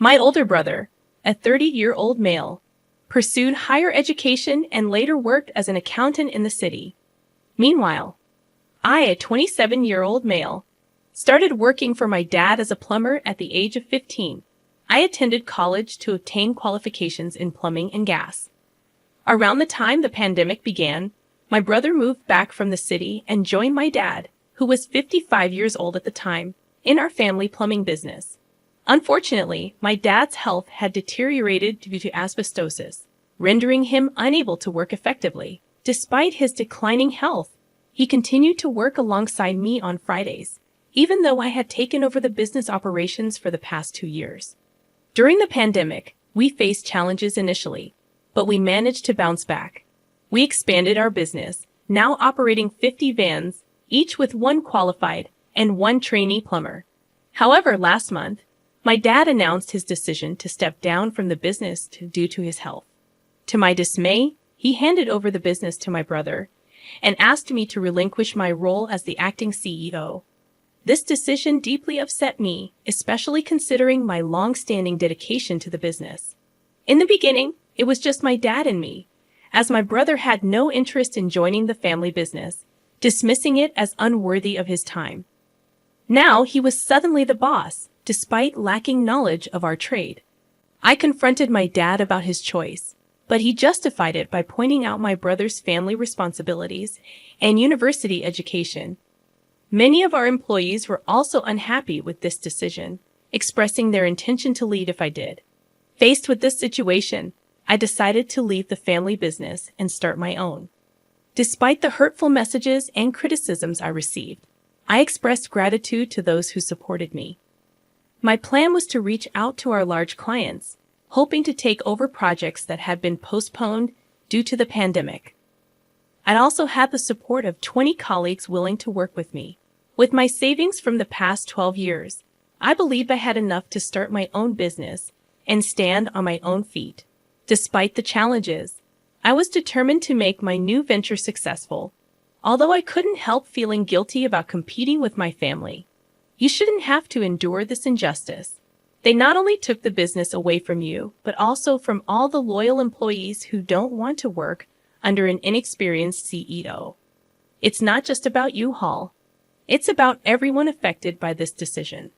My older brother, a 30-year-old male, pursued higher education and later worked as an accountant in the city. Meanwhile, I, a 27-year-old male, started working for my dad as a plumber at the age of 15. I attended college to obtain qualifications in plumbing and gas. Around the time the pandemic began, my brother moved back from the city and joined my dad, who was 55 years old at the time, in our family plumbing business. Unfortunately, my dad's health had deteriorated due to asbestosis, rendering him unable to work effectively. Despite his declining health, he continued to work alongside me on Fridays, even though I had taken over the business operations for the past 2 years. During the pandemic, we faced challenges initially, but we managed to bounce back. We expanded our business, now operating 50 vans, each with 1 qualified and 1 trainee plumber. However, last month, my dad announced his decision to step down from the business due to his health. To my dismay, he handed over the business to my brother and asked me to relinquish my role as the acting CEO. This decision deeply upset me, especially considering my long-standing dedication to the business. In the beginning, it was just my dad and me, as my brother had no interest in joining the family business, dismissing it as unworthy of his time. Now he was suddenly the boss, despite lacking knowledge of our trade. I confronted my dad about his choice, but he justified it by pointing out my brother's family responsibilities and university education. Many of our employees were also unhappy with this decision, expressing their intention to leave if I did. Faced with this situation, I decided to leave the family business and start my own. Despite the hurtful messages and criticisms I received, I expressed gratitude to those who supported me. My plan was to reach out to our large clients, hoping to take over projects that had been postponed due to the pandemic. I'd also had the support of 20 colleagues willing to work with me. With my savings from the past 12 years, I believed I had enough to start my own business and stand on my own feet. Despite the challenges, I was determined to make my new venture successful, although I couldn't help feeling guilty about competing with my family. You shouldn't have to endure this injustice. They not only took the business away from you, but also from all the loyal employees who don't want to work under an inexperienced CEO. It's not just about you, Hall. It's about everyone affected by this decision.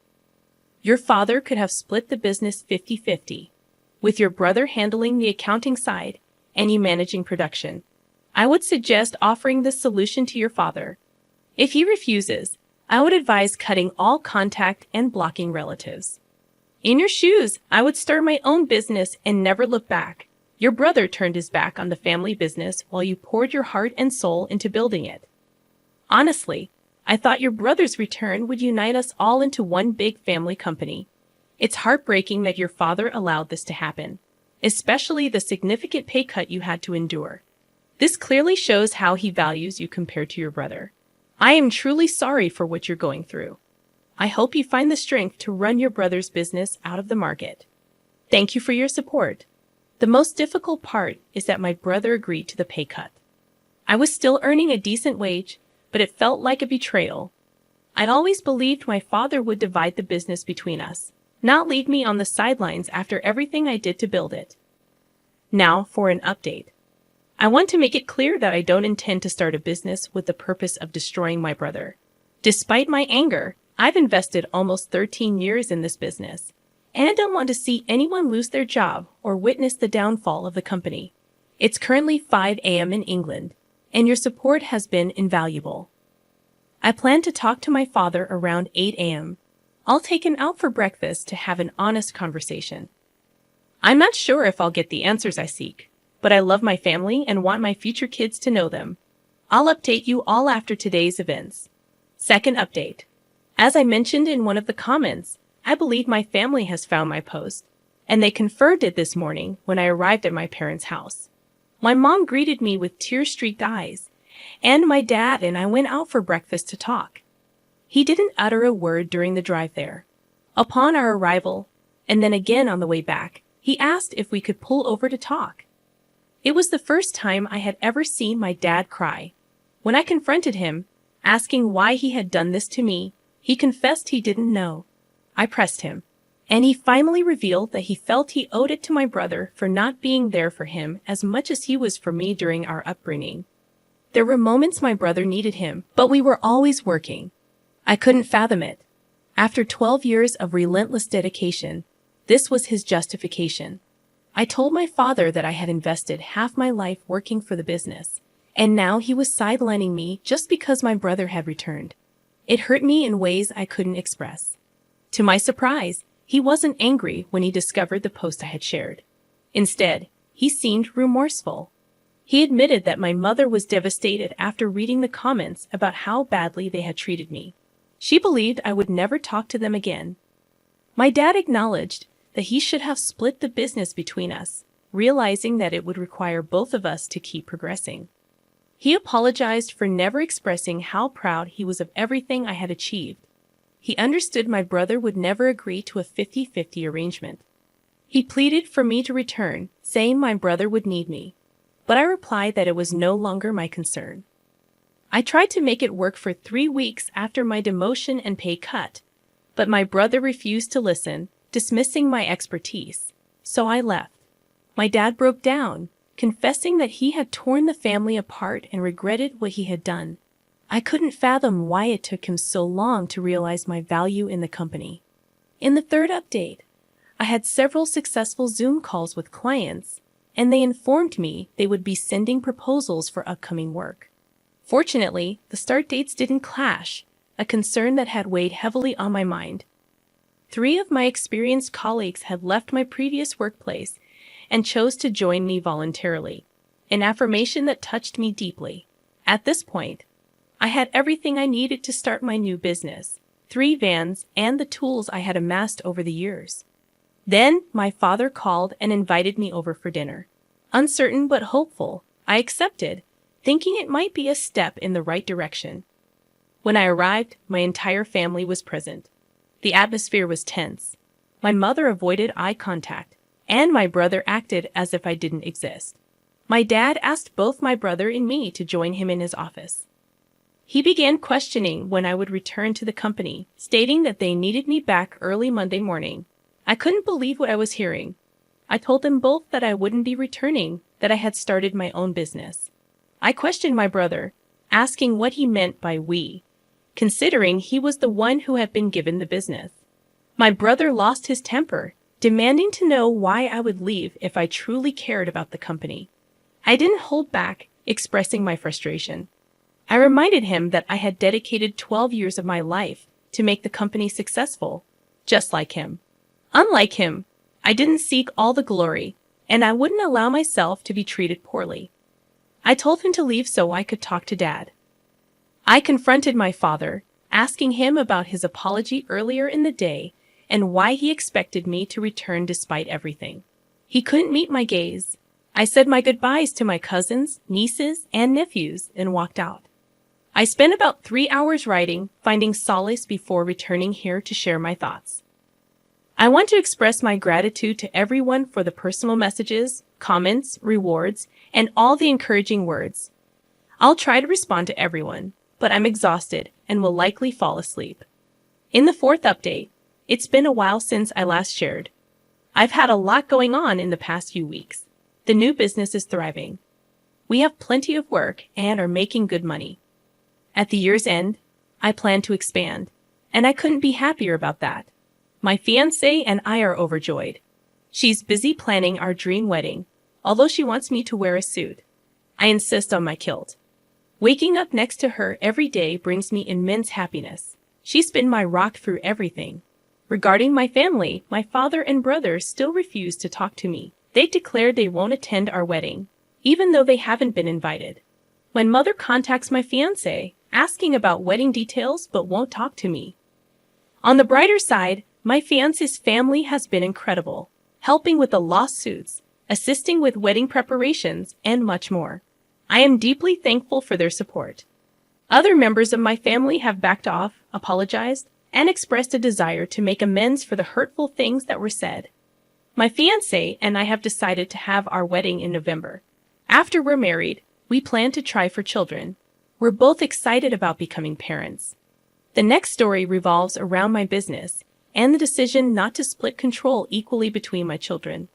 Your father could have split the business 50-50, with your brother handling the accounting side and you managing production. I would suggest offering this solution to your father. If he refuses, I would advise cutting all contact and blocking relatives. In your shoes, I would start my own business and never look back. Your brother turned his back on the family business while you poured your heart and soul into building it. Honestly, I thought your brother's return would unite us all into one big family company. It's heartbreaking that your father allowed this to happen, especially the significant pay cut you had to endure. This clearly shows how he values you compared to your brother. I am truly sorry for what you're going through. I hope you find the strength to run your brother's business out of the market. Thank you for your support. The most difficult part is that my brother agreed to the pay cut. I was still earning a decent wage, but it felt like a betrayal. I'd always believed my father would divide the business between us, not leave me on the sidelines after everything I did to build it. Now for an update. I want to make it clear that I don't intend to start a business with the purpose of destroying my brother. Despite my anger, I've invested almost 13 years in this business, and I don't want to see anyone lose their job or witness the downfall of the company. It's currently 5 a.m. in England, and your support has been invaluable. I plan to talk to my father around 8 a.m. I'll take him out for breakfast to have an honest conversation. I'm not sure if I'll get the answers I seek, but I love my family and want my future kids to know them. I'll update you all after today's events. Second update. As I mentioned in one of the comments, I believe my family has found my post, and they confirmed it this morning when I arrived at my parents' house. My mom greeted me with tear-streaked eyes, and my dad and I went out for breakfast to talk. He didn't utter a word during the drive there. Upon our arrival, and then again on the way back, he asked if we could pull over to talk. It was the first time I had ever seen my dad cry. When I confronted him, asking why he had done this to me, he confessed he didn't know. I pressed him, And he finally revealed that he felt he owed it to my brother for not being there for him as much as he was for me during our upbringing. There were moments my brother needed him, but we were always working. I couldn't fathom it. After 12 years of relentless dedication, this was his justification. I told my father that I had invested half my life working for the business, and now he was sidelining me just because my brother had returned. It hurt me in ways I couldn't express. To my surprise, he wasn't angry when he discovered the post I had shared. Instead, he seemed remorseful. He admitted that my mother was devastated after reading the comments about how badly they had treated me. She believed I would never talk to them again. My dad acknowledged that he should have split the business between us, realizing that it would require both of us to keep progressing. He apologized for never expressing how proud he was of everything I had achieved. He understood my brother would never agree to a 50-50 arrangement. He pleaded for me to return, saying my brother would need me. But I replied that it was no longer my concern. I tried to make it work for 3 weeks after my demotion and pay cut, but my brother refused to listen, dismissing my expertise. So I left. My dad broke down, confessing that he had torn the family apart and regretted what he had done. I couldn't fathom why it took him so long to realize my value in the company. In the third update, I had several successful Zoom calls with clients, and they informed me they would be sending proposals for upcoming work. Fortunately, the start dates didn't clash, a concern that had weighed heavily on my mind. 3 of my experienced colleagues had left my previous workplace and chose to join me voluntarily, an affirmation that touched me deeply. At this point, I had everything I needed to start my new business, 3 vans, and the tools I had amassed over the years. Then, my father called and invited me over for dinner. Uncertain but hopeful, I accepted, thinking it might be a step in the right direction. When I arrived, my entire family was present. The atmosphere was tense. My mother avoided eye contact, and my brother acted as if I didn't exist. My dad asked both my brother and me to join him in his office. He began questioning when I would return to the company, stating that they needed me back early Monday morning. I couldn't believe what I was hearing. I told them both that I wouldn't be returning, that I had started my own business. I questioned my brother, asking what he meant by we, considering he was the one who had been given the business. My brother lost his temper, demanding to know why I would leave if I truly cared about the company. I didn't hold back, expressing my frustration. I reminded him that I had dedicated 12 years of my life to make the company successful, just like him. Unlike him, I didn't seek all the glory, and I wouldn't allow myself to be treated poorly. I told him to leave so I could talk to Dad. I confronted my father, asking him about his apology earlier in the day and why he expected me to return despite everything. He couldn't meet my gaze. I said my goodbyes to my cousins, nieces, and nephews and walked out. I spent about 3 hours writing, finding solace before returning here to share my thoughts. I want to express my gratitude to everyone for the personal messages, comments, rewards, and all the encouraging words. I'll try to respond to everyone, but I'm exhausted and will likely fall asleep. In the 4th update, it's been a while since I last shared. I've had a lot going on in the past few weeks. The new business is thriving. We have plenty of work and are making good money. At the year's end, I plan to expand, and I couldn't be happier about that. My fiancé and I are overjoyed. She's busy planning our dream wedding, although she wants me to wear a suit. I insist on my kilt. Waking up next to her every day brings me immense happiness. She's been my rock through everything. Regarding my family, my father and brother still refuse to talk to me. They declared they won't attend our wedding, even though they haven't been invited. My mother contacts my fiancé, asking about wedding details but won't talk to me. On the brighter side, my fiancé's family has been incredible, helping with the lawsuits, assisting with wedding preparations, and much more. I am deeply thankful for their support. Other members of my family have backed off, apologized, and expressed a desire to make amends for the hurtful things that were said. My fiancé and I have decided to have our wedding in November. After we're married, we plan to try for children. We're both excited about becoming parents. The next story revolves around my business, and the decision not to split control equally between my children.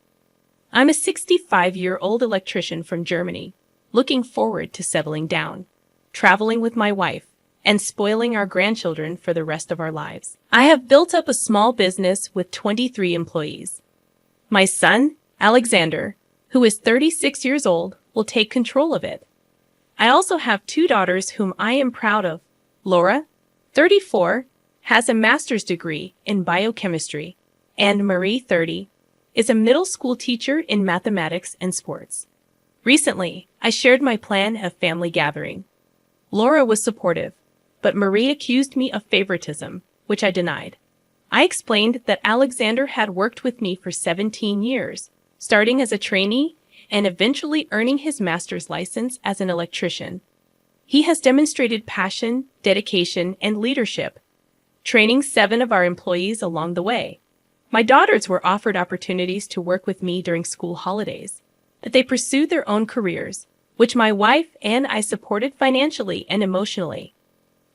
I'm a 65-year-old electrician from Germany, looking forward to settling down, traveling with my wife, and spoiling our grandchildren for the rest of our lives. I have built up a small business with 23 employees. My son, Alexander, who is 36 years old, will take control of it. I also have 2 daughters whom I am proud of. Laura, 34, has a master's degree in biochemistry, and Marie, 30, is a middle school teacher in mathematics and sports. Recently, I shared my plan of family gathering. Laura was supportive, but Marie accused me of favoritism, which I denied. I explained that Alexander had worked with me for 17 years, starting as a trainee and eventually earning his master's license as an electrician. He has demonstrated passion, dedication, and leadership, training 7 of our employees along the way. My daughters were offered opportunities to work with me during school holidays, but they pursued their own careers, which my wife and I supported financially and emotionally.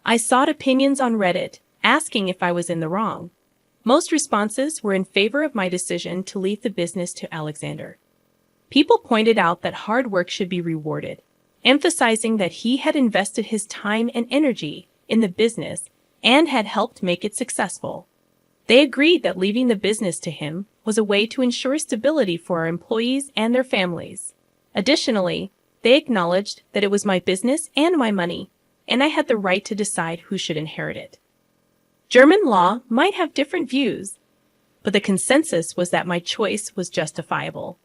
I sought opinions on Reddit, asking if I was in the wrong. Most responses were in favor of my decision to leave the business to Alexander. People pointed out that hard work should be rewarded, emphasizing that he had invested his time and energy in the business and had helped make it successful. They agreed that leaving the business to him was a way to ensure stability for our employees and their families. Additionally, they acknowledged that it was my business and my money, and I had the right to decide who should inherit it. German law might have different views, but the consensus was that my choice was justifiable.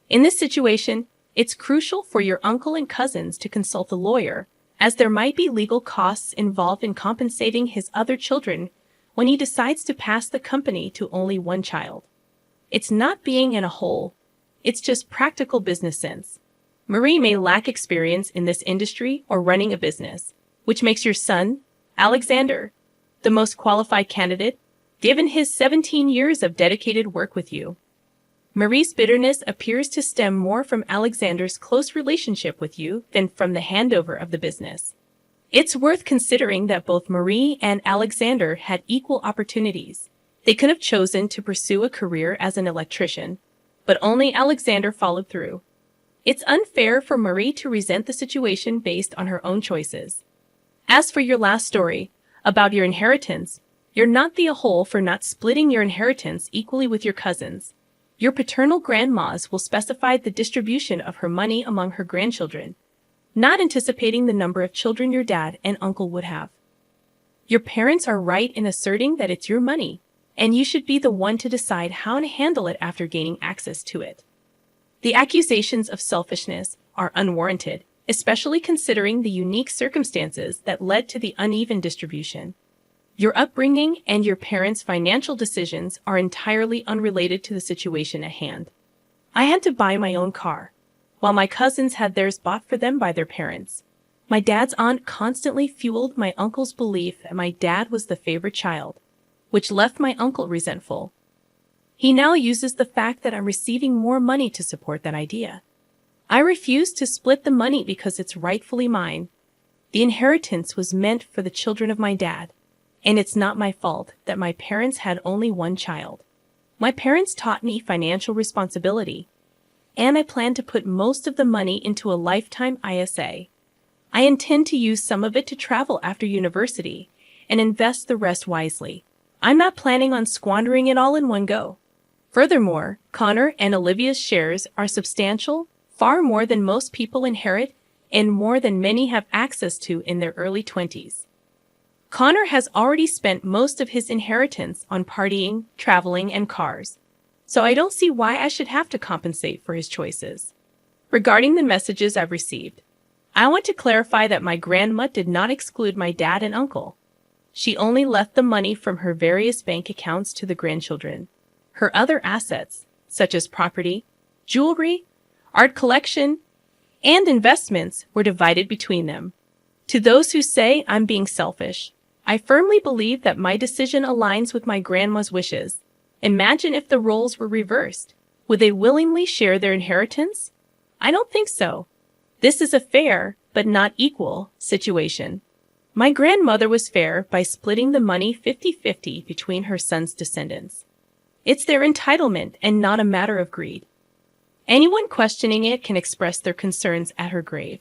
In this situation, it's crucial for your uncle and cousins to consult a lawyer, as there might be legal costs involved in compensating his other children when he decides to pass the company to only one child. It's not being in a hole, it's just practical business sense. Marie may lack experience in this industry or running a business, which makes your son, Alexander, the most qualified candidate, given his 17 years of dedicated work with you. Marie's bitterness appears to stem more from Alexander's close relationship with you than from the handover of the business. It's worth considering that both Marie and Alexander had equal opportunities. They could have chosen to pursue a career as an electrician, but only Alexander followed through. It's unfair for Marie to resent the situation based on her own choices. As for your last story, about your inheritance, you're not the a-hole for not splitting your inheritance equally with your cousins. Your paternal grandmas will specify the distribution of her money among her grandchildren, not anticipating the number of children your dad and uncle would have. Your parents are right in asserting that it's your money, and you should be the one to decide how to handle it after gaining access to it. The accusations of selfishness are unwarranted, especially considering the unique circumstances that led to the uneven distribution. Your upbringing and your parents' financial decisions are entirely unrelated to the situation at hand. I had to buy my own car, while my cousins had theirs bought for them by their parents. My dad's aunt constantly fueled my uncle's belief that my dad was the favorite child, which left my uncle resentful. He now uses the fact that I'm receiving more money to support that idea. I refuse to split the money because it's rightfully mine. The inheritance was meant for the children of my dad, and it's not my fault that my parents had only one child. My parents taught me financial responsibility, and I plan to put most of the money into a lifetime ISA. I intend to use some of it to travel after university and invest the rest wisely. I'm not planning on squandering it all in one go. Furthermore, Connor and Olivia's shares are substantial, far more than most people inherit and more than many have access to in their early 20s. Connor has already spent most of his inheritance on partying, traveling, and cars, so I don't see why I should have to compensate for his choices. Regarding the messages I've received, I want to clarify that my grandma did not exclude my dad and uncle. She only left the money from her various bank accounts to the grandchildren. Her other assets, such as property, jewelry, art collection, and investments, were divided between them. To those who say I'm being selfish, I firmly believe that my decision aligns with my grandma's wishes. Imagine if the roles were reversed. Would they willingly share their inheritance? I don't think so. This is a fair, but not equal, situation. My grandmother was fair by splitting the money 50-50 between her son's descendants. It's their entitlement and not a matter of greed. Anyone questioning it can express their concerns at her grave.